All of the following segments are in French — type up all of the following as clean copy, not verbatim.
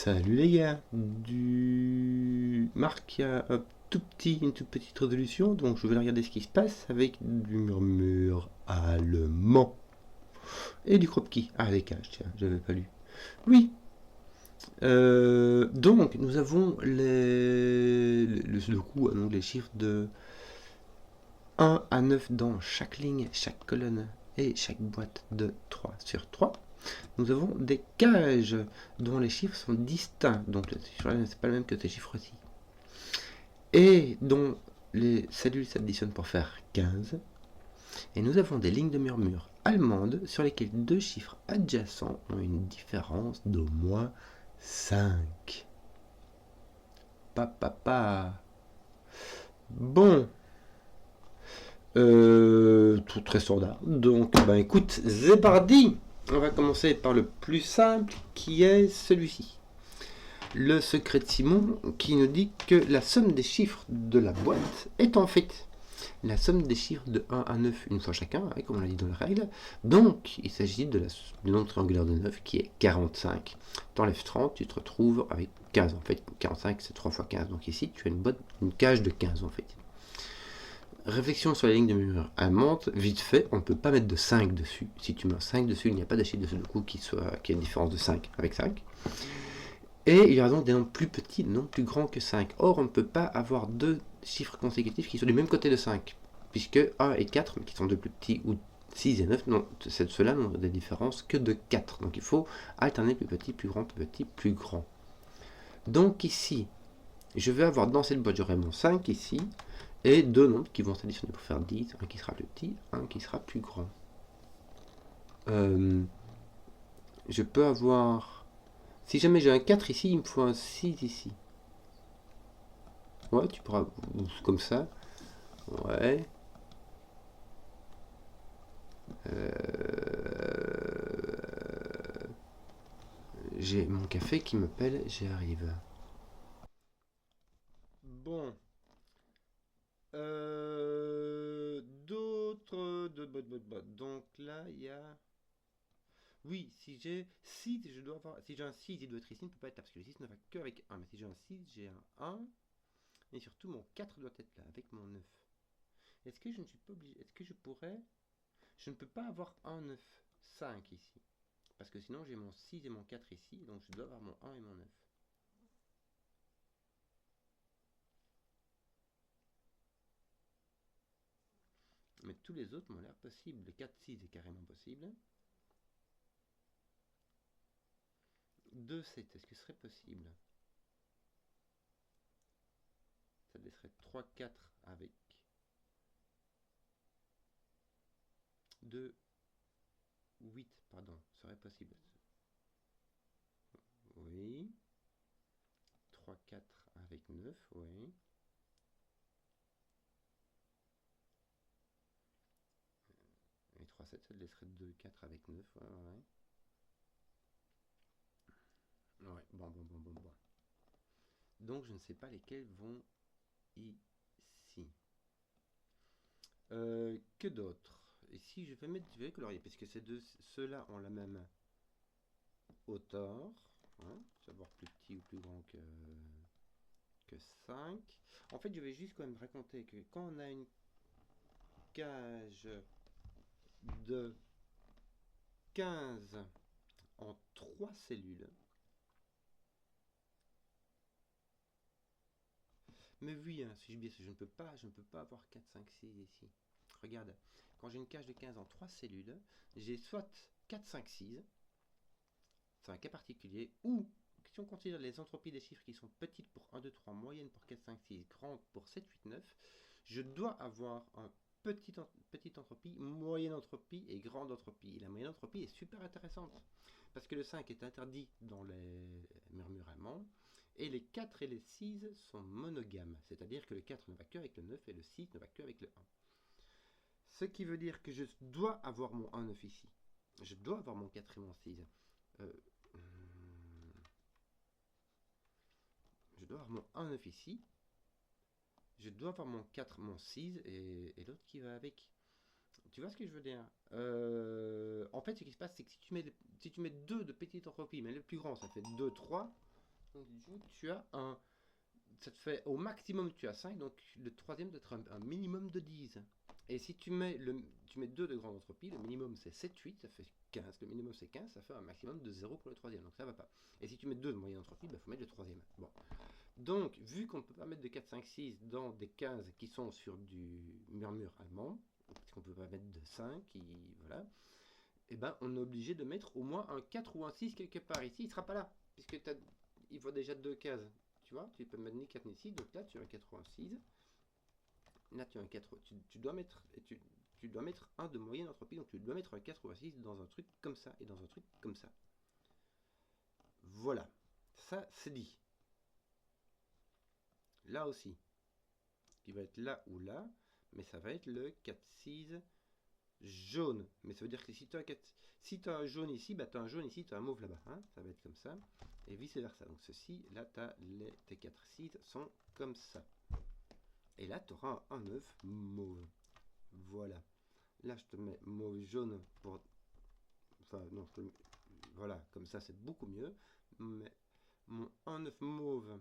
Salut les gars, Marc a une toute petite résolution, donc je vais regarder ce qui se passe avec du murmure allemand et du Kropki. Ah les cages, tiens, j'avais pas lu. Oui, donc nous avons le coup, donc les chiffres de 1 à 9 dans chaque ligne, chaque colonne et chaque boîte de 3 sur 3. Nous avons des cages dont les chiffres sont distincts, donc ce chiffre-là n'est pas le même que ces chiffres-ci, et dont les cellules s'additionnent pour faire 15. Et nous avons des lignes de murmure allemandes sur lesquelles deux chiffres adjacents ont une différence d'au moins 5. Papa. Bon, tout très standard. Donc, ben écoute, Zébardi, on va commencer par le plus simple qui est celui-ci. Le secret de Simon qui nous dit que la somme des chiffres de la boîte est en fait la somme des chiffres de 1 à 9 une fois chacun, comme on l'a dit dans la règle. Donc, il s'agit du nombre triangulaire de 9 qui est 45. T'enlèves 30, tu te retrouves avec 15. En fait, 45 c'est 3 fois 15. Donc ici, tu as une cage de 15 en fait. Réflexion sur la ligne de mur amante, vite fait, on ne peut pas mettre de 5 dessus. Si tu mets un 5 dessus, il n'y a pas de chiffre de coup qui ait une différence de 5 avec 5. Et il y a donc des nombres plus petits, des nombres plus grands que 5. Or, on ne peut pas avoir deux chiffres consécutifs qui sont du même côté de 5, puisque 1 et 4, mais qui sont deux plus petits, ou 6 et 9, non, ceux-là n'ont des différences que de 4. Donc il faut alterner plus petit, plus grand, plus petit, plus grand. Donc ici, je vais avoir dans cette boîte, j'aurai mon 5 ici, et deux nombres qui vont s'additionner pour faire 10, un qui sera plus petit, un qui sera plus grand. Je peux avoir... Si jamais j'ai un 4 ici, il me faut un 6 ici. Ouais, tu pourras... Comme ça. Ouais. J'ai mon café qui m'appelle, j'y arrive. Bon. D'autres... Donc là, il y a... Oui, si j'ai 6, je dois avoir... Si j'ai un 6, il doit être ici, il ne peut pas être là, parce que le 6 ne va que avec 1. Mais si j'ai un 6, j'ai un 1. Et surtout, mon 4 doit être là, avec mon 9. Est-ce que je ne suis pas obligé... Est-ce que je pourrais... Je ne peux pas avoir un 9, 5 ici. Parce que sinon, j'ai mon 6 et mon 4 ici, donc je dois avoir mon 1 et mon 9. Mais tous les autres m'ont l'air possibles. Le 4, 6 est carrément possible. 2, 7, est-ce que ce serait possible? Ça laisserait 3, 4 avec 2, 8, pardon, serait possible. Oui. 3, 4 avec 9, oui. Et 3, 7, ça laisserait 2, 4 avec 9, ouais, ouais. Ouais, bon. Donc je ne sais pas lesquels vont ici. Que d'autres? Ici, je vais colorier, parce que ceux-là ont la même hauteur. Hein, savoir plus petit ou plus grand que 5. En fait, je vais juste quand même raconter que quand on a une cage de 15 en 3 cellules, mais oui, hein, si je ne peux pas avoir 4, 5, 6 ici. Regarde, quand j'ai une cage de 15 en 3 cellules, j'ai soit 4, 5, 6, c'est un cas particulier, ou si on considère les entropies des chiffres qui sont petites pour 1, 2, 3, moyennes pour 4, 5, 6, grandes pour 7, 8, 9, je dois avoir un petite entropie, moyenne entropie et grande entropie. Et la moyenne entropie est super intéressante, parce que le 5 est interdit dans les murmures allemands, et les 4 et les 6 sont monogames, c'est-à-dire que le 4 ne va que avec le 9 et le 6 ne va que avec le 1. Ce qui veut dire que je dois avoir mon 1, 9 ici. Je dois avoir mon 4 et mon 6. Euh, je dois avoir mon 1, 9 ici. Je dois avoir mon 4, mon 6 et l'autre qui va avec. Tu vois ce que je veux dire? En fait, ce qui se passe, c'est que si tu mets deux de petites entropies, mais le plus grand, ça fait 2, 3. Donc du coup, tu as un... Ça te fait, au maximum, tu as 5, donc le troisième doit être un minimum de 10. Et si tu mets, tu mets 2 de grande entropie, le minimum c'est 7, 8, ça fait 15. Le minimum c'est 15, ça fait un maximum de 0 pour le troisième, donc ça va pas. Et si tu mets 2 de moyenne entropie, il faut mettre le troisième. Bon. Donc, vu qu'on ne peut pas mettre de 4, 5, 6 dans des 15 qui sont sur du murmure allemand, parce qu'on ne peut pas mettre de 5, voilà, et ben on est obligé de mettre au moins un 4 ou un 6 quelque part. Ici, il ne sera pas là, puisque il voit déjà 2 cases. Tu vois, tu peux mettre ni 4 ni 6, donc là tu as un 86. Là tu as un 4. Tu dois mettre, tu dois mettre un de moyenne entropie, donc tu dois mettre un 86 dans un truc comme ça et dans un truc comme ça. Voilà, ça c'est dit. Là aussi, qui va être là ou là, mais ça va être le 4-6 jaune. Mais ça veut dire que si tu as, si as un jaune ici, bah tu as un jaune ici, tu as un mauve là-bas. Hein, ça va être comme ça. Et vice versa. Donc ceci, là, tes 4-6 sont comme ça. Et là, tu auras un 9 mauve. Voilà. Là, je te mets mauve jaune pour... Enfin, non, je te mets... Voilà, comme ça, c'est beaucoup mieux. Mais mon 1-9 mauve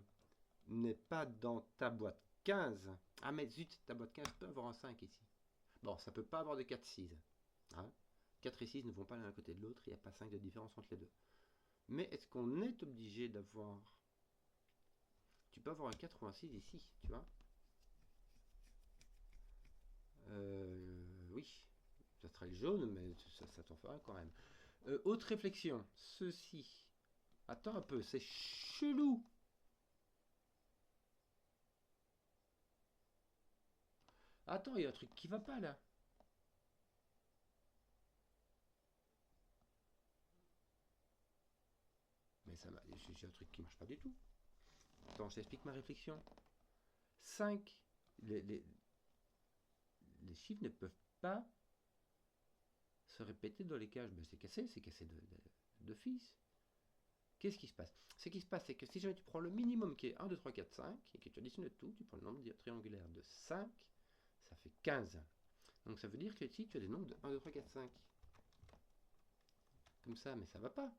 n'est pas dans ta boîte 15. Ah, mais zut, ta boîte 15 peut avoir un 5 ici. Bon, ça peut pas avoir de 4-6. Hein, 4 et 6 ne vont pas l'un à côté de l'autre, il n'y a pas 5 de différence entre les deux. Mais est-ce qu'on est obligé d'avoir... Tu peux avoir un 4 ou un 6 ici, tu vois. Oui, ça sera le jaune, mais ça t'en fera quand même. Autre réflexion, ceci. Attends un peu, c'est chelou. Attends, il y a un truc qui va pas là. Mais ça j'ai un truc qui marche pas du tout. Attends, je t'explique ma réflexion. 5, les chiffres ne peuvent pas se répéter dans les cages. Ben, c'est cassé d'office. Qu'est-ce qui se passe? Ce qui se passe, c'est que si jamais tu prends le minimum qui est 1, 2, 3, 4, 5, et que tu additionnes tout, tu prends le nombre triangulaire de 5, ça fait 15. Donc ça veut dire que ici, tu as des nombres de 1, 2, 3, 4, 5. Comme ça, mais ça va pas.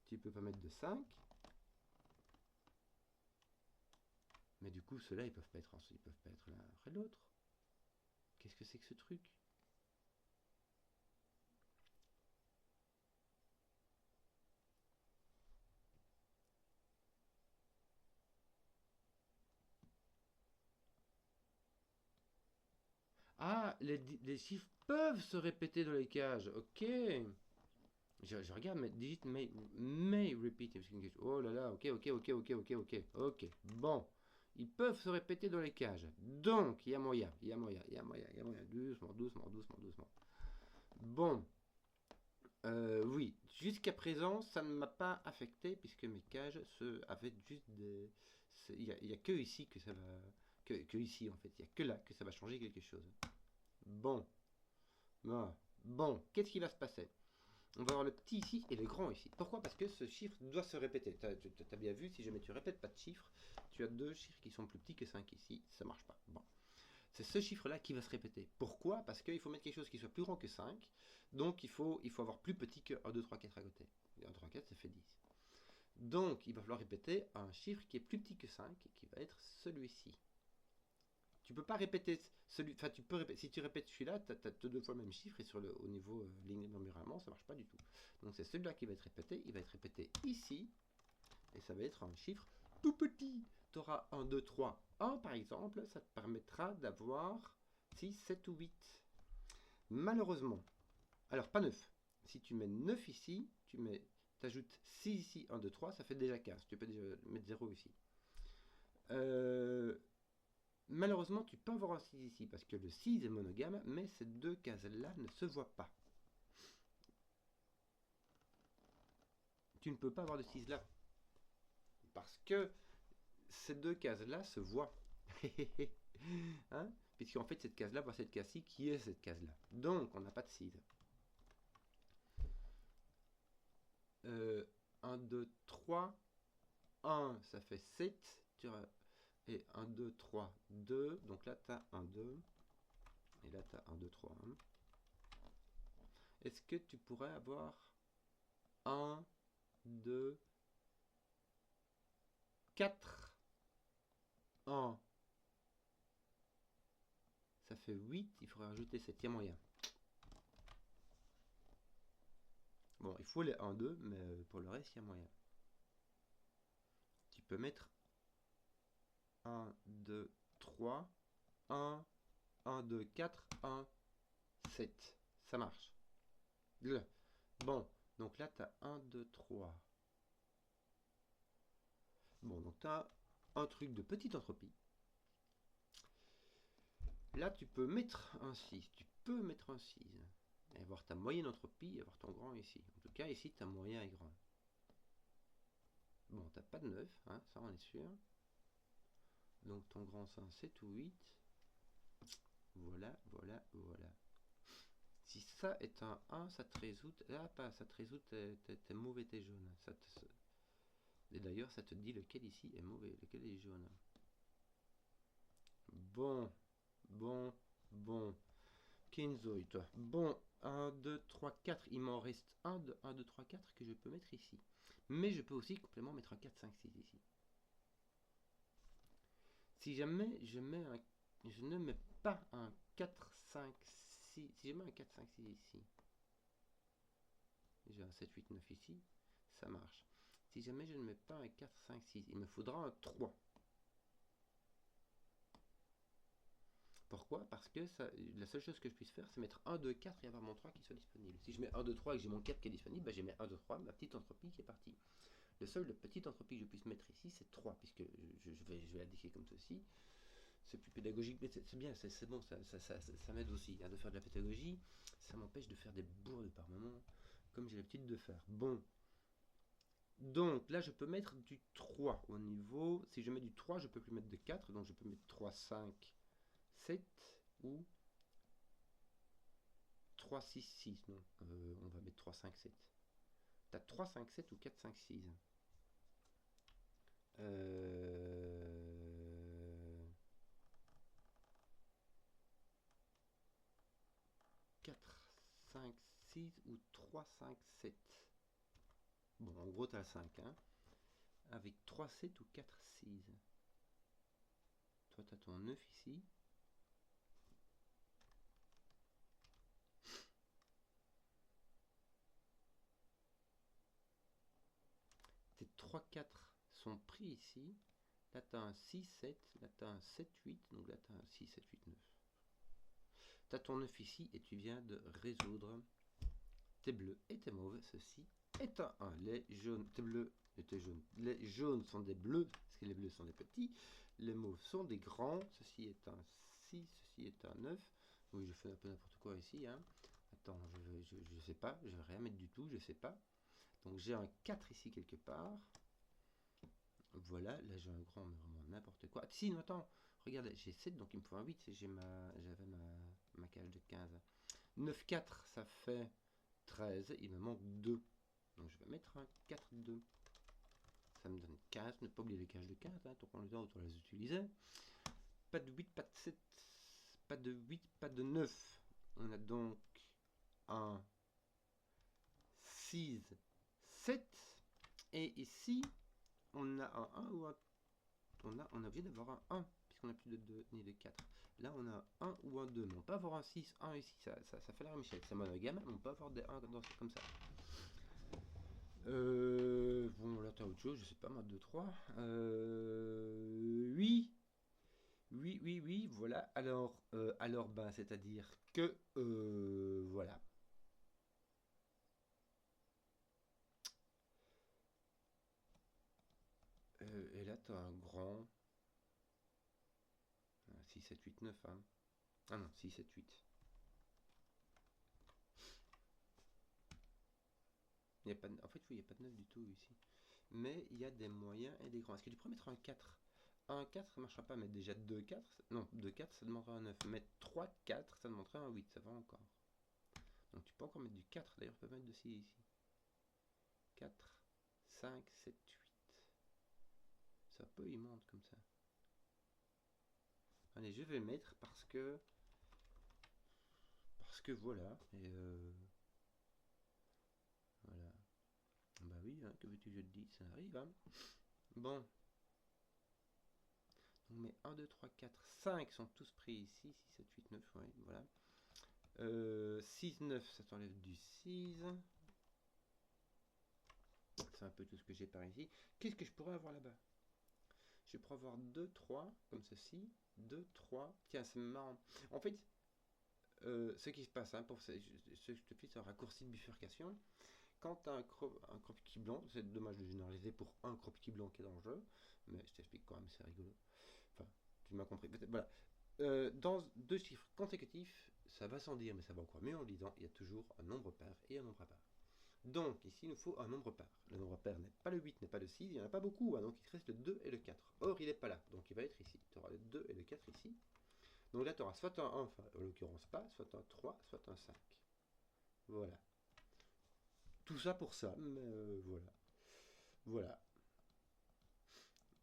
Tu peux pas mettre de 5. Mais du coup, ceux-là, ils peuvent pas être l'un après l'autre. Qu'est-ce que c'est que ce truc? Ah, les chiffres peuvent se répéter dans les cages. Ok. Je regarde, mais digit may repeat. Oh là là, ok, ok, ok, ok, ok, ok, ok. Bon, ils peuvent se répéter dans les cages. Donc, il y a moyen, il y a moyen, il y a moyen, il y a moyen. Doucement, doucement, doucement, doucement. Bon, oui, jusqu'à présent, ça ne m'a pas affecté puisque mes cages avaient juste des... Il y a que ici que ça va... Que ici, en fait. Il n'y a que là que ça va changer quelque chose. Bon. Bon, qu'est-ce qui va se passer? On va avoir le petit ici et le grand ici. Pourquoi? Parce que ce chiffre doit se répéter. Tu as bien vu, si jamais tu répètes pas de chiffre, tu as deux chiffres qui sont plus petits que 5 ici. Ça marche pas. Bon. C'est ce chiffre-là qui va se répéter. Pourquoi? Parce qu'il faut mettre quelque chose qui soit plus grand que 5. Donc il faut avoir plus petit que 1, 2, 3, 4 à côté. 1, 3, 4, ça fait 10. Donc il va falloir répéter un chiffre qui est plus petit que 5 et qui va être celui-ci. Tu peux pas répéter celui. Enfin, tu peux répéter. Si tu répètes celui-là, tu as deux fois le même chiffre et au niveau ligne murmuralement, ça marche pas du tout. Donc c'est celui-là qui va être répété. Il va être répété ici et ça va être un chiffre tout petit. Tu auras 1, 2, 3, 1 par exemple. Ça te permettra d'avoir 6, 7 ou 8. Malheureusement, alors pas 9. Si tu mets 9 ici, tu ajoutes 6 ici, 1, 2, 3, ça fait déjà 15. Tu peux déjà mettre 0 ici. Malheureusement, tu peux avoir un 6 ici, parce que le 6 est monogame, mais ces deux cases-là ne se voient pas. Tu ne peux pas avoir de 6 là. Parce que ces deux cases-là se voient. Hein, puisqu'en fait, cette case-là voit cette case-ci qui est cette case-là. Donc, on n'a pas de 6. 1, 2, 3, 1, ça fait 7. Et 1, 2, 3, 2. Donc là, tu as 1, 2. Et là, tu as 1, 2, 3. Est-ce que tu pourrais avoir 1, 2, 4, 1. Ça fait 8, il faudrait rajouter 7, il y a moyen. Bon, il faut les 1, 2, mais pour le reste, il y a moyen. Tu peux mettre 1, 2, 3, 1, 1, 2, 4, 1, 7. Ça marche. Bon, donc là, tu as 1, 2, 3. Bon, donc tu as un truc de petite entropie. Là, tu peux mettre un 6. Tu peux mettre un 6. Et avoir ta moyenne entropie et avoir ton grand ici. En tout cas, ici, ta moyen est grand. Bon, t'as pas de 9, hein, ça on est sûr. Donc ton grand c'est un 7 ou 8. Voilà, voilà, voilà. Si ça est un 1, ça te résout. Ah, pas, ça te résout tes mauvais, tes jaunes. Et d'ailleurs, ça te dit lequel ici est mauvais, lequel est jaune. Bon, bon, bon. Kinzoid, toi. Bon, 1, 2, 3, 4. Il m'en reste 1, 2, 3, 4 que je peux mettre ici. Mais je peux aussi complètement mettre un 4, 5, 6 ici. Si jamais je ne mets pas un 4, 5, 6. Si je mets un 4, 5, 6 ici. J'ai un 7, 8, 9 ici. Ça marche. Si jamais je ne mets pas un 4, 5, 6, il me faudra un 3. Pourquoi? Parce que la seule chose que je puisse faire, c'est mettre 1, 2, 4 et avoir mon 3 qui soit disponible. Si je mets 1, 2, 3 et que j'ai mon 4 qui est disponible, bah, j'ai mis 1, 2, 3, ma petite entropie qui est partie. Le seul petite entropie que je puisse mettre ici, c'est 3, puisque je vais la décrire comme ceci. C'est plus pédagogique, mais c'est bien, c'est bon, ça m'aide aussi hein, de faire de la pédagogie. Ça m'empêche de faire des bourdes par moment, comme j'ai l'habitude de faire. Bon. Donc là, je peux mettre du 3 au niveau. Si je mets du 3, je peux plus mettre de 4. Donc je peux mettre 3, 5, 7 ou 3, 6, 6. Non, on va mettre 3, 5, 7. Tu as 3, 5, 7 ou 4, 5, 6. 4, 5, 6 ou 3, 5, 7. Bon, en gros, tu as 5. Hein. Avec 3, 7 ou 4, 6. Toi, tu as ton 9 ici. Tes 3, 4 sont pris ici. Là, tu as un 6, 7. Là, tu as un 7, 8. Donc là, tu as un 6, 7, 8, 9. Tu as ton 9 ici et tu viens de résoudre tes bleus et tes mauves. Ceci est un 1. Les jaunes, tes bleus et tes jaunes. Les jaunes sont des bleus, parce que les bleus sont des petits. Les mauves sont des grands. Ceci est un 6, ceci est un 9. Oui, je fais un peu n'importe quoi ici. Hein. Attends, je sais pas. Je vais rien mettre du tout, je sais pas. Donc j'ai un 4 ici quelque part. Voilà, là j'ai un grand, mais vraiment n'importe quoi. Si, non, attends, regarde, j'ai 7, donc il me faut un 8. J'avais ma cage de 15. 9, 4, ça fait 13. Il me manque 2. Donc je vais mettre un 4, 2. Ça me donne 15. Ne pas oublier les cages de 15. Hein, tant qu'on le temps, autant les utiliser. Pas de 8, pas de 7. Pas de 8, pas de 9. On a donc un 6, 7. Et ici, on a un 1 ou un. On a obligé d'avoir un 1, puisqu'on n'a plus de 2 ni de 4. Là, on a un 1 ou un 2, mais on peut avoir un 6, 1 ici. Ça fait la Michel. C'est monogame, mais on peut avoir des 1 comme ça. Bon, là, t'as autre chose, je sais pas, moi, 2, 3. Oui. Oui, oui, oui, voilà. Alors, ben, c'est-à-dire que, voilà. Et là, tu as un grand 6, 7, 8, 9. Hein. Ah non, 6, 7, 8. Il y a pas de... En fait, oui, il n'y a pas de 9 du tout ici. Mais il y a des moyens et des grands. Est-ce que tu pourrais mettre un 4? Un 4, ça ne marchera pas. Mettre déjà 2, 4. Non, 2, 4, ça demanderait un 9. Mettre 3, 4, ça demanderait un 8. Ça va encore. Donc tu peux encore mettre du 4. D'ailleurs, tu peux mettre de 6 ici. 4, 5, 7, 8. Ça peut y monte comme ça. Allez, je vais le mettre parce que voilà. Et voilà. Bah oui, hein, que veux-tu que je te dise, ça arrive. Hein. Bon. On met 1, 2, 3, 4, 5 sont tous pris ici. 6, 7, 8, 9, oui, voilà. 6, 9, ça t'enlève du 6. C'est un peu tout ce que j'ai par ici. Qu'est-ce que je pourrais avoir là-bas? Je pourrais avoir 2, 3, comme ceci. 2, 3. Tiens, c'est marrant. En fait, ce qui se passe, hein, pour ce que je te fais, c'est un raccourci de bifurcation. Quand tu as un croquis blanc, c'est dommage de généraliser pour un croquis blanc qui est dans le jeu, mais je t'explique quand même, c'est rigolo. Enfin, tu m'as compris. Voilà. Dans deux chiffres consécutifs, ça va sans dire, mais ça va encore mieux en lisant, il y a toujours un nombre pair et un nombre impair. Donc, ici, il nous faut un nombre pair. Le nombre pair n'est pas le 8, n'est pas le 6, il n'y en a pas beaucoup, hein, donc il te reste le 2 et le 4. Or, il n'est pas là, donc il va être ici. Tu auras le 2 et le 4 ici. Donc là, tu auras soit un 1, enfin, en l'occurrence pas, soit un 3, soit un 5. Voilà. Tout ça pour ça, mais voilà. Voilà.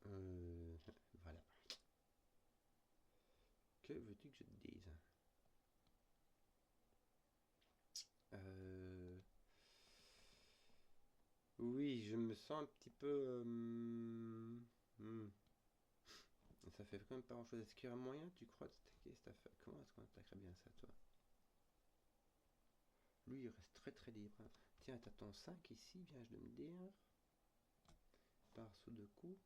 Voilà. Que veux-tu que je te dise? Oui, je me sens un petit peu... Ça fait quand même pas grand-chose. Est-ce qu'il y a un moyen, tu crois, de stacker cette affaire? Comment est-ce qu'on attaquerait bien ça, toi? Lui, il reste très très libre. Hein. Tiens, t'as ton 5 ici, viens-je de me dire. Par sous deux coups.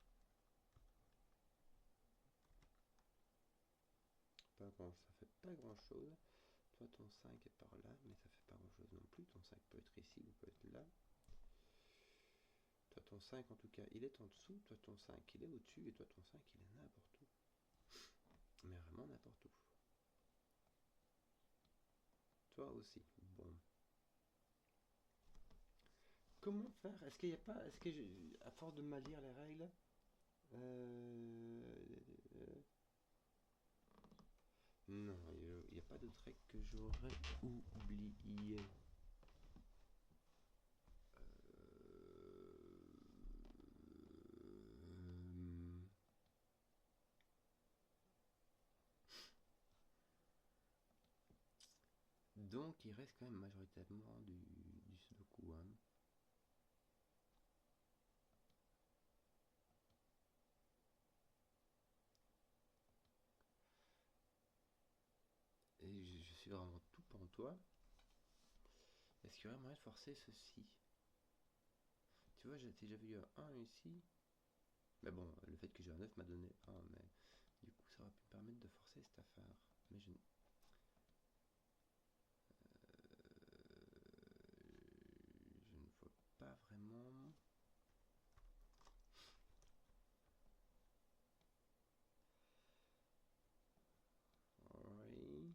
Pas grand, ça fait pas grand-chose. Toi, ton 5 est par là, mais ça fait pas grand-chose non plus. Ton 5 peut être ici ou peut être là. Toi, ton 5, en tout cas, il est en dessous. Toi, ton 5, il est au-dessus. Et toi, ton 5, il est n'importe où. Mais vraiment n'importe où. Toi aussi. Bon. Comment faire? Est-ce qu'il n'y a pas... Est-ce que, à force de mal lire les règles... euh, non, il n'y a pas de règle que j'aurais oublié. Donc il reste quand même majoritairement du sudoku. Hein. Et je suis vraiment tout pour toi. Est-ce qu'il y aurait moyen de forcer ceci? Tu vois, si j'avais eu un 1 ici. Mais bon, le fait que j'ai un 9 m'a donné 1, mais du coup ça aurait pu me permettre de forcer cette affaire. Mais je ne vois pas vraiment. Oui.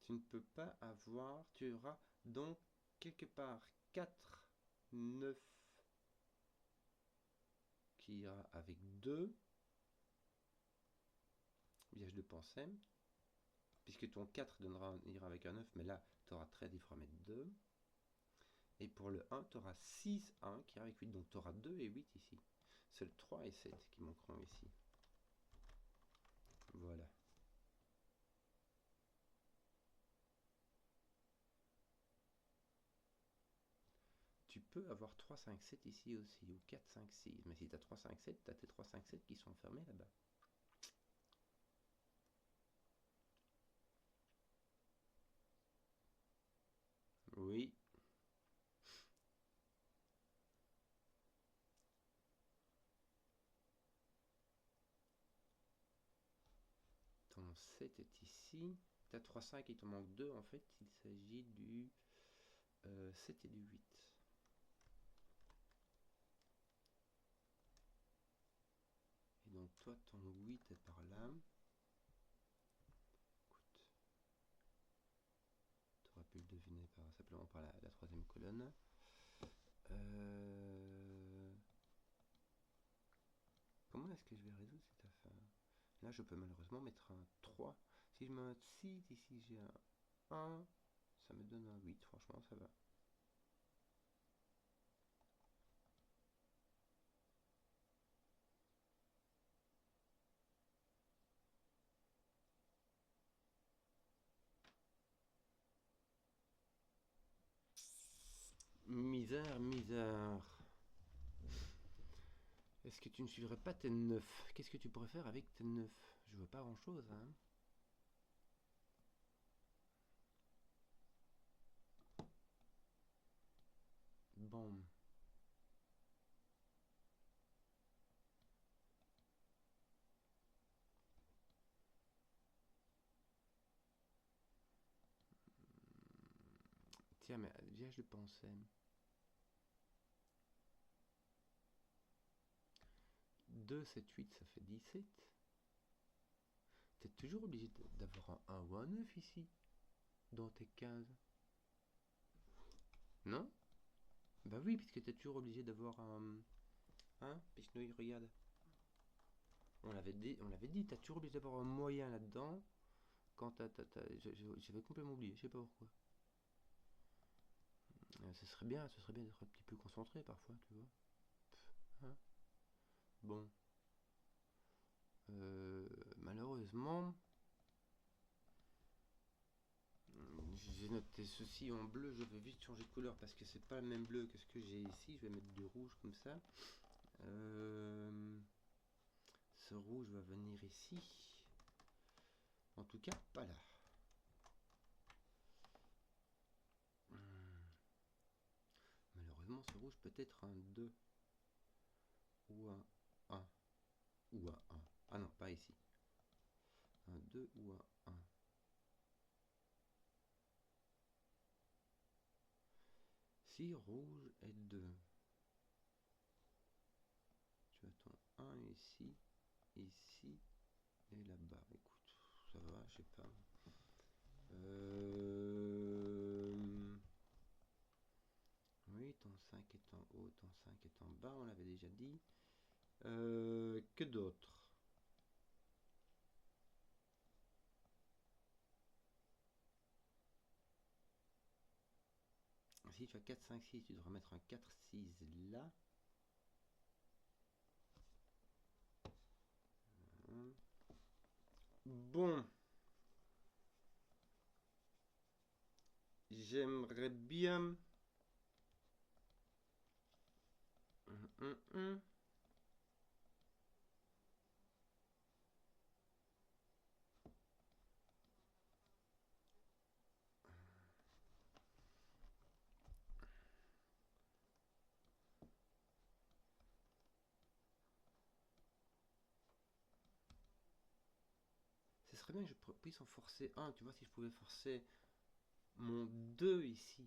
Tu ne peux pas avoir, tu auras donc quelque part 4, 9 qui ira avec 2, biage de pensée, puisque ton 4 ira avec un 9, mais là tu auras très différent mettre 2. Et pour le 1, tu auras 6, 1 qui ira avec 8, donc tu auras 2 et 8 ici. Seuls 3 et 7 qui manqueront ici. Voilà. Tu peux avoir 3, 5, 7 ici aussi, ou 4, 5, 6. Mais si tu as 3, 5, 7, tu as tes 3, 5, 7 qui sont enfermés là-bas. Oui. Ton 7 est ici. Tu as 3, 5, il te manque 2. En fait, il s'agit du 7 et du 8. Et donc toi, ton 8 est par là. Écoute, tu aurais pu le deviner simplement par la troisième colonne. Comment est-ce que je vais résoudre cette affaire? Là, je peux malheureusement mettre un 3. Si je mets un 6, ici j'ai un 1, ça me donne un 8. Franchement, ça va. Misère, misère. Est-ce que tu ne suivrais pas tes 9? Qu'est-ce que tu pourrais faire avec tes 9? Je vois pas grand-chose, hein. Bon. Tiens, mais déjà je le pensais. 2, 7, 8, ça fait 17. T'es toujours obligé d'avoir un 1 ou un 9 ici, dans tes 15. Non? Bah oui, puisque t'es toujours obligé d'avoir un... Hein, Pichnouille, regarde. On l'avait dit, t'as toujours obligé d'avoir un moyen là-dedans. Quand j'avais complètement oublié, je sais pas pourquoi. Ce serait bien d'être un petit peu concentré parfois, tu vois. Hein. Bon. Malheureusement, j'ai noté ceci en bleu. Je vais vite changer de couleur parce que c'est pas le même bleu que ce que j'ai ici. Je vais mettre du rouge comme ça. Ce rouge va venir ici. En tout cas, pas là. Malheureusement, ce rouge peut être un 2 ou un 1 ou un 1. Ah non, pas ici. Un 2 ou un 1. Si rouge est 2, tu as ton 1 ici, ici et là-bas. Écoute, ça va, je sais pas. Oui, ton 5 est en haut, ton 5 est en bas, on l'avait déjà dit. Que d'autre? Si tu as 4, 5, 6, tu devras mettre un 4, 6 là. Bon. J'aimerais bien... Ce serait bien que je puisse en forcer un. Tu vois, si je pouvais forcer mon 2 ici.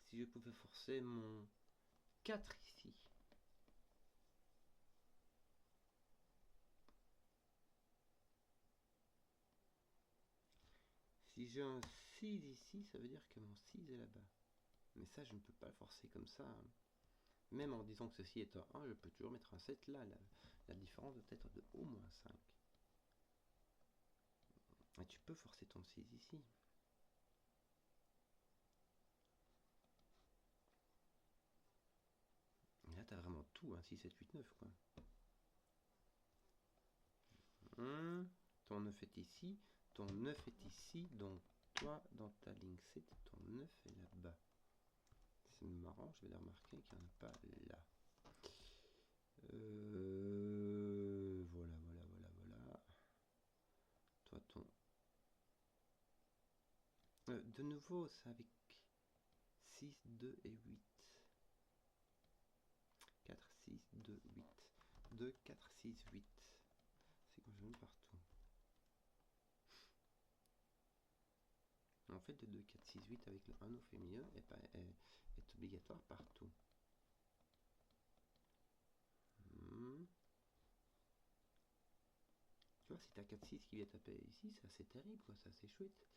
Si je pouvais forcer mon 4 ici. Si j'ai un 6 ici, ça veut dire que mon 6 est là-bas. Mais ça, je ne peux pas le forcer comme ça. Hein. Même en disant que ceci est un 1, je peux toujours mettre un 7 là. La différence doit être de au moins 5. Et tu peux forcer ton 6 ici. Et là, tu as vraiment tout, hein, 6, 7, 8, 9, quoi. Ton 9 est ici, ton 9 est ici, donc toi, dans ta ligne 7, ton 9 est là-bas. C'est marrant, je vais le remarquer qu'il n'y en a pas là. Voilà. Toi, ton... de nouveau, c'est avec 6, 2 et 8. 4, 6, 2, 8. 2, 4, 6, 8. C'est comme je mets partout. En fait, le 2, 4, 6, 8 avec le 1 au féminin est obligatoire partout. Tu vois, si tu as 4, 6 qui vient taper ici, c'est assez terrible, quoi, c'est assez chouette.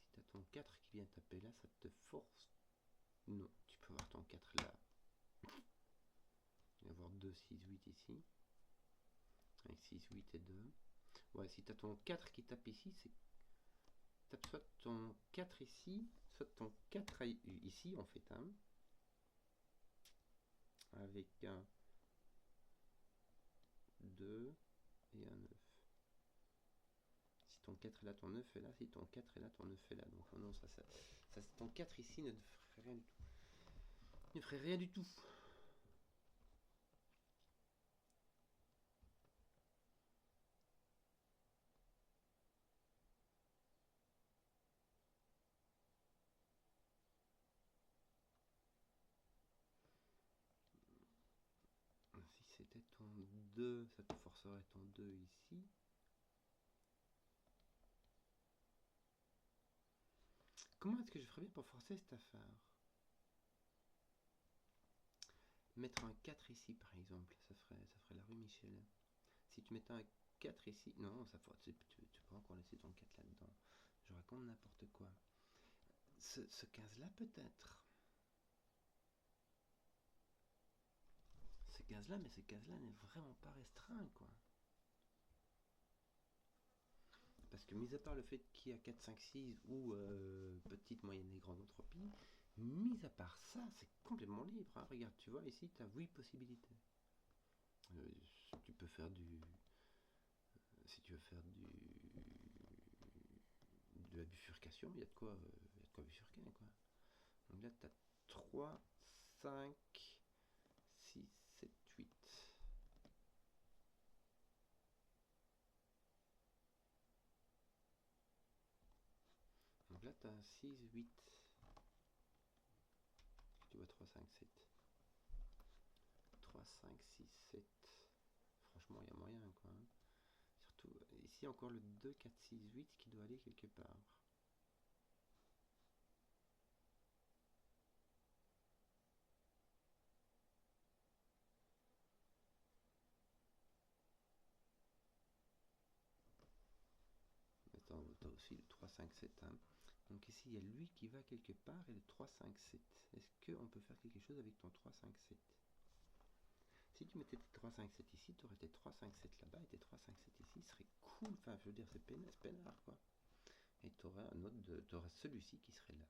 Si tu as ton 4 qui vient taper là, ça te force. Non, tu peux avoir ton 4 là. Et avoir 2, 6, 8 ici. Avec 6, 8 et 2. Ouais, si tu as ton 4 qui tape ici, c'est tape soit ton 4 ici, soit ton 4 ici, en fait. Hein, avec un 2 et un 9. Si ton 4 est là, ton 9 est là. Si ton 4 est là, ton 9 est là. Donc non, ton 4 ici ne ferait rien du tout. ne ferait rien du tout. Si c'était ton 2, ça te forcerait ton 2 ici. Comment est-ce que je ferais bien pour forcer cette affaire? Mettre un 4 ici par exemple, ça ferait la rue Michel. Si tu mettais un 4 ici, non, ça tu peux encore laisser ton 4 là-dedans. Je raconte n'importe quoi. Ce 15 là peut-être. Ce 15 là, mais ce 15 là n'est vraiment pas restreint quoi. Parce que mis à part le fait qu'il y a 4, 5, 6 ou petite, moyenne et grande entropie, mis à part ça, c'est complètement libre. Hein. Regarde, tu vois, ici, tu as 8 possibilités. Tu peux faire du... Si tu veux faire de la bifurcation, il y a de quoi bifurquer. Quoi. Donc là, tu as 3, 5, 6, 7, 8. Donc là, tu as un 6, 8. Tu vois 3, 5, 7. 3, 5, 6, 7. Franchement, il y a moyen, quoi. Surtout, ici, encore le 2, 4, 6, 8 qui doit aller quelque part. Attends, tu as aussi le 3, 5, 7. Hein. Donc ici, il y a lui qui va quelque part et le 3, 5, 7. Est-ce qu'on peut faire quelque chose avec ton 3, 5, 7? Si tu mettais tes 3, 5, 7 ici, tu aurais tes 3, 5, 7 là-bas et tes 3, 5, 7 ici, ce serait cool. Enfin, je veux dire, c'est peinard, quoi. Et tu aurais un autre, tu aurais celui-ci qui serait là.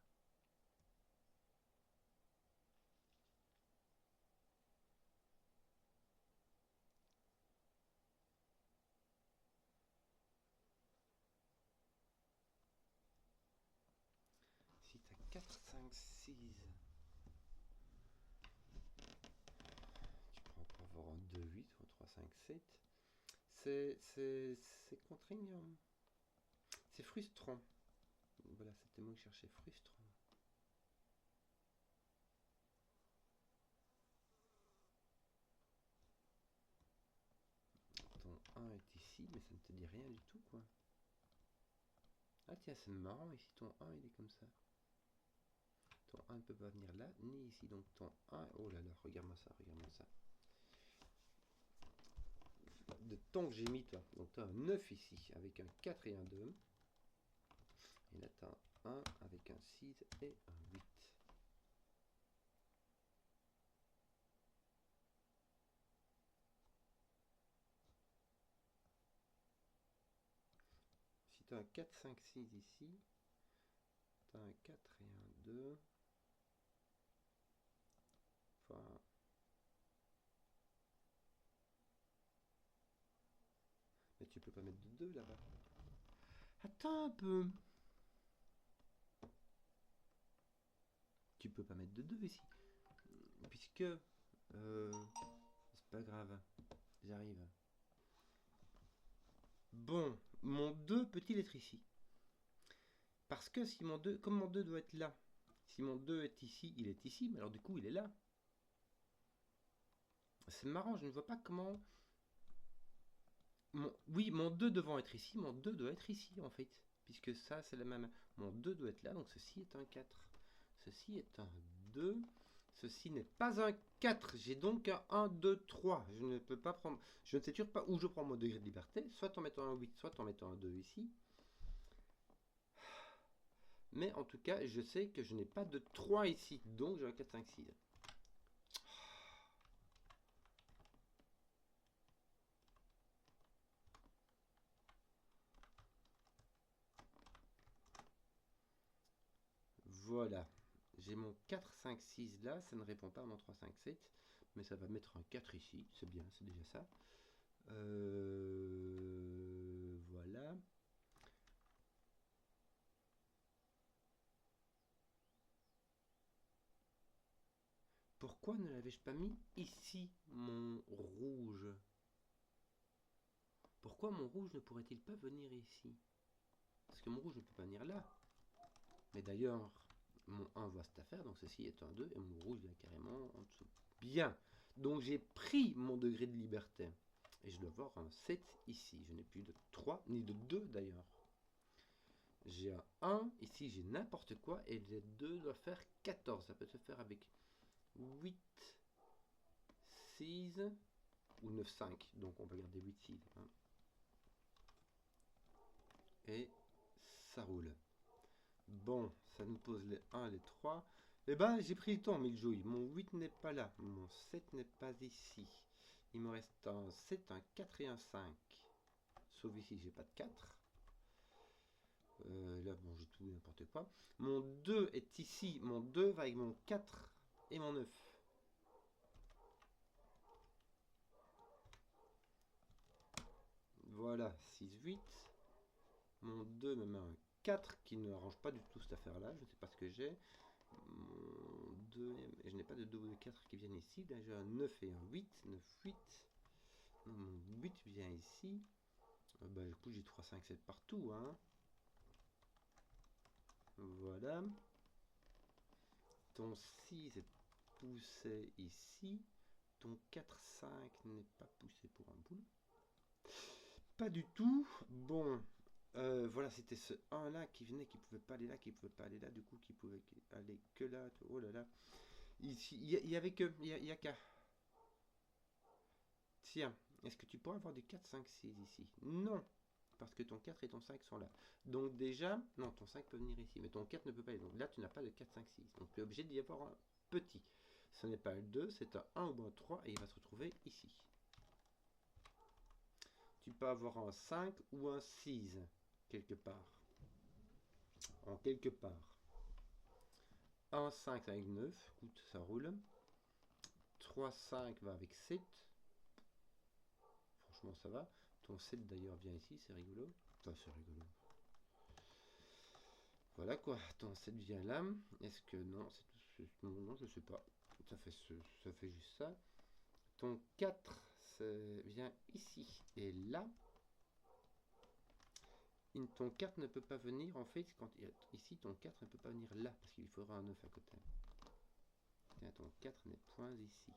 Si tu as 4, 5, 6, tu prends pour avoir un 2, 8 ou un 3, 5, 7. C'est contraignant. C'est frustrant. Voilà, c'était le mot que je cherchais, frustrant. Ton 1 est ici, mais ça ne te dit rien du tout, quoi. Ah tiens, c'est marrant, ici ton 1 il est comme ça. Ton 1 ne peut pas venir là, ni ici. Donc ton 1, oh là là, regarde-moi ça, regarde-moi ça. De temps que j'ai mis, toi. Donc tu as un 9 ici, avec un 4 et un 2. Et là tu as un 1 avec un 6 et un 8. Si tu as un 4, 5, 6 ici, tu as un 4 et un 2. Enfin... Mais tu peux pas mettre de 2 là-bas. Attends un peu. Tu peux pas mettre de 2 ici. Puisque... c'est pas grave. J'arrive. Bon, mon 2 peut-il être ici? Parce que si mon 2, comme mon 2 doit être là, si mon 2 est ici, il est ici, mais alors du coup il est là. C'est marrant, je ne vois pas comment... Oui, mon 2 devant être ici, mon 2 doit être ici en fait. Puisque ça c'est la même... Mon 2 doit être là, donc ceci est un 4. Ceci est un 2. Ceci n'est pas un 4. J'ai donc un 1, 2, 3. Je ne peux pas prendre... Je ne sais toujours pas où je prends mon degré de liberté. Soit en mettant un 8, soit en mettant un 2 ici. Mais en tout cas, je sais que je n'ai pas de 3 ici. Donc j'ai un 4, 5, 6. Voilà. J'ai mon 4, 5, 6 là. Ça ne répond pas à mon 3, 5, 7. Mais ça va mettre un 4 ici. C'est bien, c'est déjà ça. Voilà. Pourquoi ne l'avais-je pas mis ici, mon rouge? Pourquoi mon rouge ne pourrait-il pas venir ici? Parce que mon rouge ne peut pas venir là. Mais d'ailleurs, mon 1 voit cette affaire, donc ceci est un 2, et mon rouge vient carrément en dessous. Bien. Donc j'ai pris mon degré de liberté. Et je dois avoir un 7 ici. Je n'ai plus de 3, ni de 2 d'ailleurs. J'ai un 1, ici j'ai n'importe quoi, et les 2 doivent faire 14. Ça peut se faire avec 8, 6 ou 9, 5. Donc on va garder 8, 6. Hein. Et ça roule. Bon, ça nous pose les 1, les 3. Eh ben, j'ai pris le temps, Miljoy. Mon 8 n'est pas là. Mon 7 n'est pas ici. Il me reste un 7, un 4 et un 5. Sauf ici, j'ai pas de 4. Là, bon, j'ai tout n'importe quoi. Mon 2 est ici. Mon 2 va avec mon 4 et mon 9. Voilà, 6, 8. Mon 2 me met un 4 qui ne arrange pas du tout cette affaire-là. Je ne sais pas ce que j'ai. Mon 2, et je n'ai pas de 2 ou de 4 qui viennent ici. Là, j'ai un 9 et un 8. 9, 8. Non, mon 8 vient ici. Bah, du coup, j'ai 3, 5, 7 partout. Hein. Voilà. Ton 6 est poussé ici. Ton 4, 5 n'est pas poussé pour un boule. Pas du tout. Bon. Voilà, c'était ce 1 là qui venait, qui pouvait pas aller là, qui pouvait pas aller là, du coup, qui pouvait aller que là. Oh là là. Ici, il y avait que. Il y a qu'à. Tiens, est-ce que tu pourrais avoir du 4, 5, 6 ici? Non, parce que ton 4 et ton 5 sont là. Donc déjà, non, ton 5 peut venir ici, mais ton 4 ne peut pas aller. Donc là, tu n'as pas de 4, 5, 6. Donc tu es obligé d'y avoir un petit. Ce n'est pas le 2, c'est un 1 ou un 3, et il va se retrouver ici. Tu peux avoir un 5 ou un 6, quelque part. En quelque part. Un 5 avec 9, écoute, ça roule. 3, 5 va avec 7. Franchement, ça va. Ton 7 d'ailleurs vient ici, c'est rigolo. Enfin, c'est rigolo. Voilà quoi, ton 7 vient là. Est-ce que non, non, je sais pas. Ça fait juste ça. Ton 4 vient ici. Et là, ton 4 ne peut pas venir. En fait, ici, ton 4 ne peut pas venir là. Parce qu'il faudra un 9 à côté. Tiens, ton 4 n'est point ici.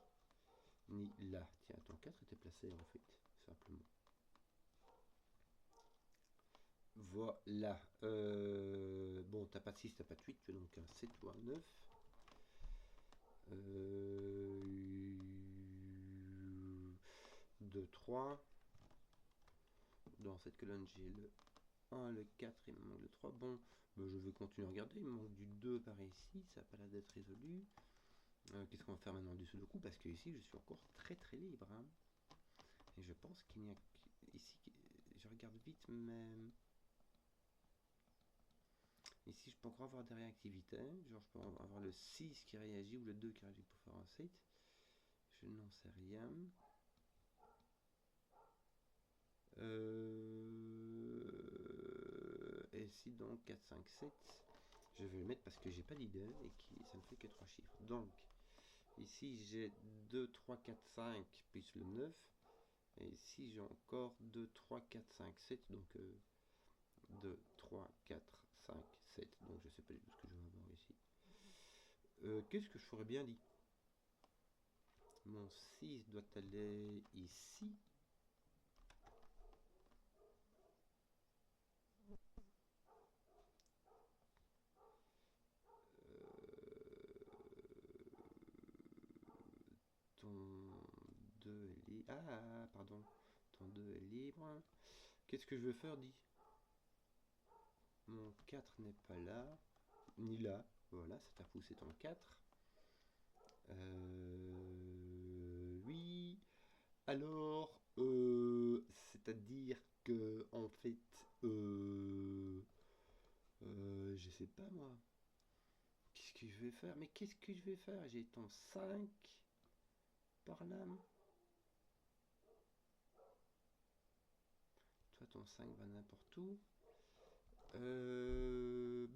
Ni là. Tiens, ton 4 était placé en fait. Simplement. Voilà. Bon, t'as pas de 6, t'as pas de 8, tu as donc un 7 ou un 9. 2, 3. Dans cette colonne, j'ai le 1, le 4, il me manque le 3. Bon, ben, je vais continuer à regarder. Il me manque du 2 par ici, ça n'a pas l'air d'être résolu. Qu'est-ce qu'on va faire maintenant du sudoku? Parce que ici, je suis encore très très libre. Hein. Et je pense qu'il n'y a ici, je regarde vite, mais ici, je peux encore avoir des réactivités. Genre, je peux avoir le 6 qui réagit ou le 2 qui réagit pour faire un 7. Je n'en sais rien. Et ici, donc, 4, 5, 7. Je vais le mettre parce que j'ai pas d'idée et ça ne fait que 3 chiffres. Donc, ici, j'ai 2, 3, 4, 5 plus le 9. Et ici, j'ai encore 2, 3, 4, 5, 7. Donc, 2, 3, 4, 5, 7. Donc, je sais pas du tout ce que je vais avoir ici. Qu'est-ce que je ferais bien dit? Mon 6 doit aller ici. Ton 2 est libre. Ah, pardon. Ton 2 est libre. Qu'est-ce que je veux faire, dit? Mon 4 n'est pas là. Ni là. Voilà, ça t'a poussé ton 4. Oui. Alors, c'est-à-dire que, en fait, je sais pas moi. Qu'est-ce que je vais faire? Mais qu'est-ce que je vais faire? J'ai ton 5 par là. Toi, ton 5 va n'importe où.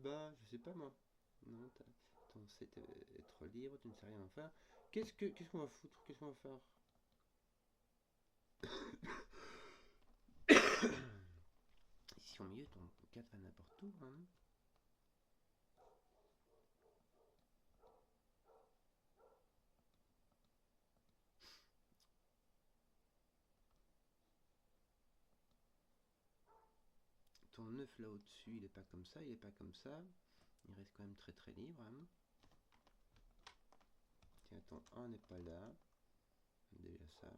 Bah, je sais pas moi. Non, ton 7 être libre, tu ne sais rien en faire. Qu'est-ce qu'on va foutre? Qu'est-ce qu'on va faire? Ici au milieu, ton 4 va n'importe où, hein. Ton 9 là au-dessus, il est pas comme ça, il est pas comme ça. Il reste quand même très très libre, hein. Tiens, ton 1 n'est pas là. Déjà ça.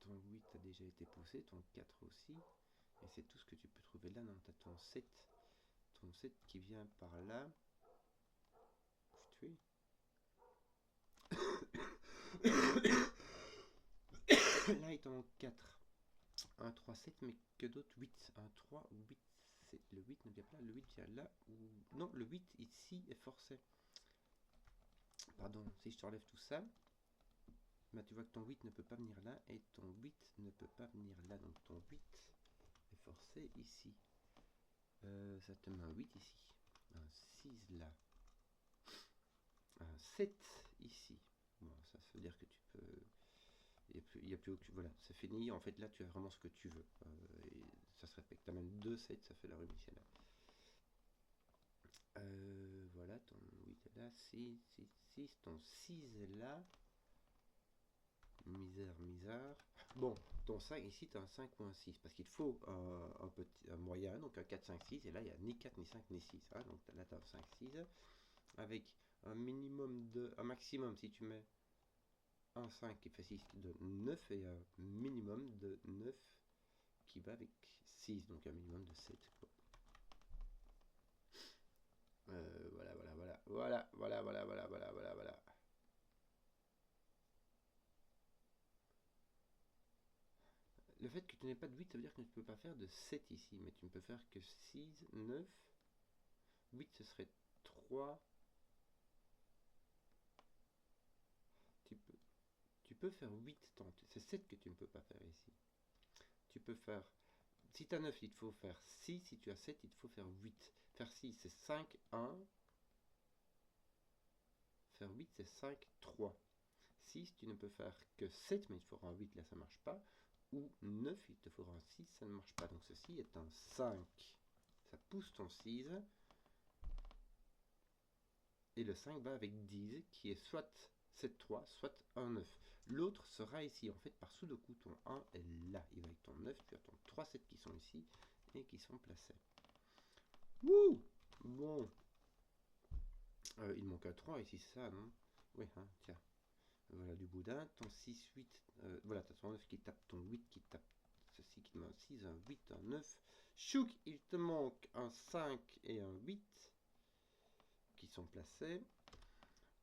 Ton 8 a déjà été poussé, ton 4 aussi. Et c'est tout ce que tu peux trouver là. Non, tu as ton 7. Ton 7 qui vient par là. Tu là, il t'en manque 4. 1, 3, 7, mais que d'autres? 8. 1, 3, 8. Le 8 ne vient pas là. Le 8 vient là. Ou... Non, le 8 ici est forcé. Pardon, si je t'enlève tout ça, bah, tu vois que ton 8 ne peut pas venir là. Et ton 8 ne peut pas venir là. Donc ton 8 est forcé ici. Ça te met un 8 ici. Un 6 là. Un 7 ici. Bon, ça veut dire que tu peux... Il n'y a plus aucun... Voilà, c'est fini. En fait, là, tu as vraiment ce que tu veux. Et ça se respecte. Tu as même 2 7, ça fait la rue Michel. Voilà, ton 8 est là. 6, 6, 6. Ton 6 est là. Misère. Bon, ton 5, ici, tu as un 5 ou un 6. Parce qu'il te faut un moyen, donc un 4, 5, 6. Et là, il n'y a ni 4, ni 5, ni 6. Hein, donc là, tu as un 5, 6. Avec un minimum de... Un maximum, si tu mets un 5 qui fait 6 de 9 et un minimum de 9 qui va avec 6, donc un minimum de 7. Quoi. Voilà. Le fait que tu n'aies pas de 8, ça veut dire que tu ne peux pas faire de 7 ici, mais tu ne peux faire que 6, 9, 8 ce serait 3. Tu peux faire 8 tentes, c'est 7 que tu ne peux pas faire ici. Tu peux faire... Si tu as 9, il te faut faire 6. Si tu as 7, il te faut faire 8. Faire 6, c'est 5, 1. Faire 8, c'est 5, 3. 6, tu ne peux faire que 7, mais il te faudra un 8, là ça ne marche pas. Ou 9, il te faudra un 6, ça ne marche pas. Donc ceci est un 5. Ça pousse ton 6. Et le 5 va avec 10, qui est soit 7, 3, soit 1, 9. L'autre sera ici. En fait, par Sudoku, ton 1 est là. Il va avec ton 9. Tu as ton 3, 7 qui sont ici et qui sont placés. Wouh! Bon. Il manque un 3 ici, c'est ça, non? Oui, hein, tiens. Voilà du boudin. Ton 6, 8. Voilà, tu as ton 9 qui tape ton 8 qui tape ceci qui te met un 6, un 8, un 9. Chouk, il te manque un 5 et un 8 qui sont placés.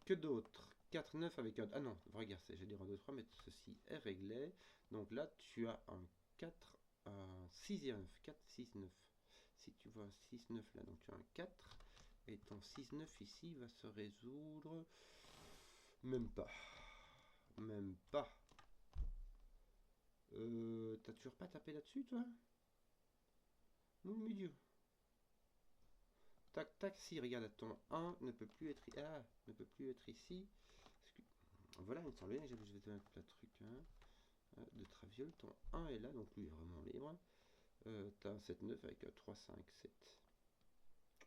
Que d'autres? 4, 9 avec un... Ah non, regarde, j'ai dire 1, 2, 3, mais ceci est réglé. Donc là, tu as un 4, un 6 et un 9. 4, 6, 9. Si tu vois un 6, 9 là, donc tu as un 4. Et ton 6, 9 ici va se résoudre... Même pas. Même pas. T'as toujours pas tapé là-dessus, toi? Au milieu. Tac, tac, si, regarde, ton 1 ne peut plus être... Ah, ne peut plus être ici. Voilà, il me semblait que je vais te mettre le truc de Traviole. Ton 1 est là, donc lui est vraiment libre. T'as un 7, 9 avec un 3, 5, 7.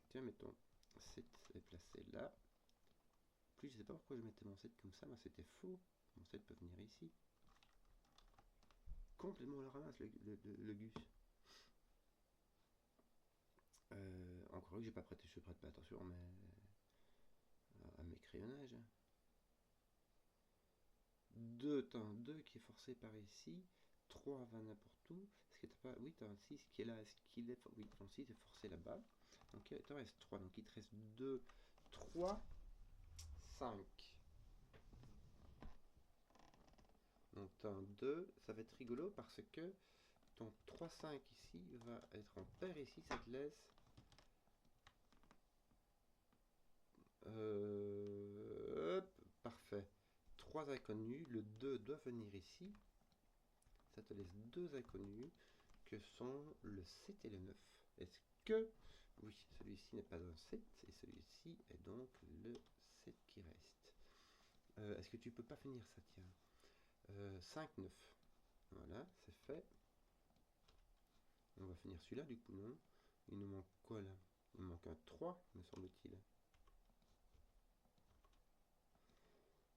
Tiens, mettons 7 est placé là. En plus, je sais pas pourquoi je mettais mon 7 comme ça, moi c'était faux. Mon 7 peut venir ici. Complètement à la ramasse, le Gus. Encore que j'ai pas prêté, je prête pas attention à mes crayonnages. 2, t'as un 2 qui est forcé par ici. 3 va n'importe où. Est-ce que t'as pas... Oui, t'as un 6 qui est là. Est-ce qu'il est... Oui, ton 6 est forcé là-bas. Donc il te reste 3. Donc il te reste 2, 3, 5. Donc t'as un 2. Ça va être rigolo parce que ton 3, 5 ici va être en paire ici. Ça te laisse... Hop, parfait. 3 inconnus. Le 2 doit venir ici. Ça te laisse 2 inconnus que sont le 7 et le 9. Est-ce que... Oui, celui-ci n'est pas un 7, et celui-ci est donc le 7 qui reste. Est-ce que tu peux pas finir ça, tiens 5, 9. Voilà, c'est fait. On va finir celui-là, du coup, non? Il nous manque quoi, là? Il manque un 3, me semble-t-il.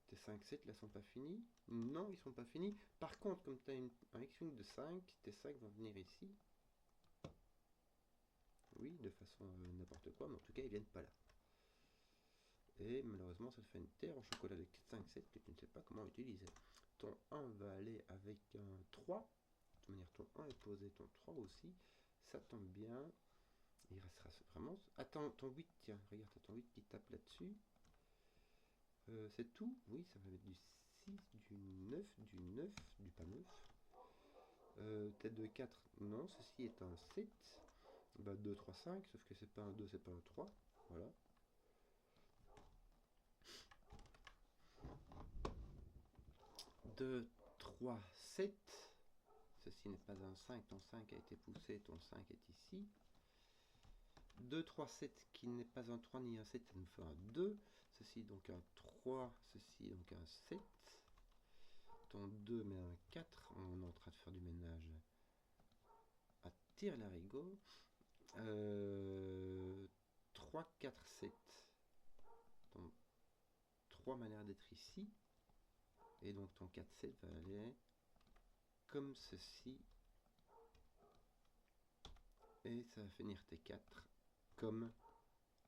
Tes 5, 7, là, sont pas finis? Non, ils sont pas finis. Par contre, comme tu as un X-Wing de 5, tes 5 vont venir ici. Oui, de façon n'importe quoi, mais en tout cas, ils viennent pas là. Et malheureusement, ça te fait une terre en chocolat de 4, 5, 7 que tu ne sais pas comment utiliser. Ton 1 va aller avec un 3. De toute manière, ton 1 est posé, ton 3 aussi. Ça tombe bien. Il restera vraiment... Attends, ton 8, tiens, regarde, ton 8 qui tape là-dessus. C'est tout? Oui, ça va mettre du 6, du 9, du pas 9. Tête de 4, non, ceci est un 7. Bah 2, 3, 5, sauf que c'est pas un 2, c'est pas un 3. Voilà. Deux, 3, 7. Ceci n'est pas un 5, ton 5 a été poussé, ton 5 est ici. 2, 3, 7 qui n'est pas un 3 ni un 7, ça nous fait un 2. Ceci donc un 3, ceci donc un 7. Ton 2 met un 4, on est en train de faire du ménage à tire-larigot. 3, 4, 7. Ton 3 m'a l'air d'être ici. Et donc ton 4, 7 va aller comme ceci. Et ça va finir tes 4 comme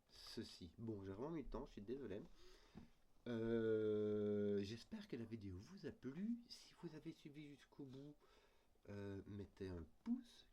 ceci. Bon, j'ai vraiment mis le temps, je suis désolé. J'espère que la vidéo vous a plu. Si vous avez suivi jusqu'au bout, mettez un pouce,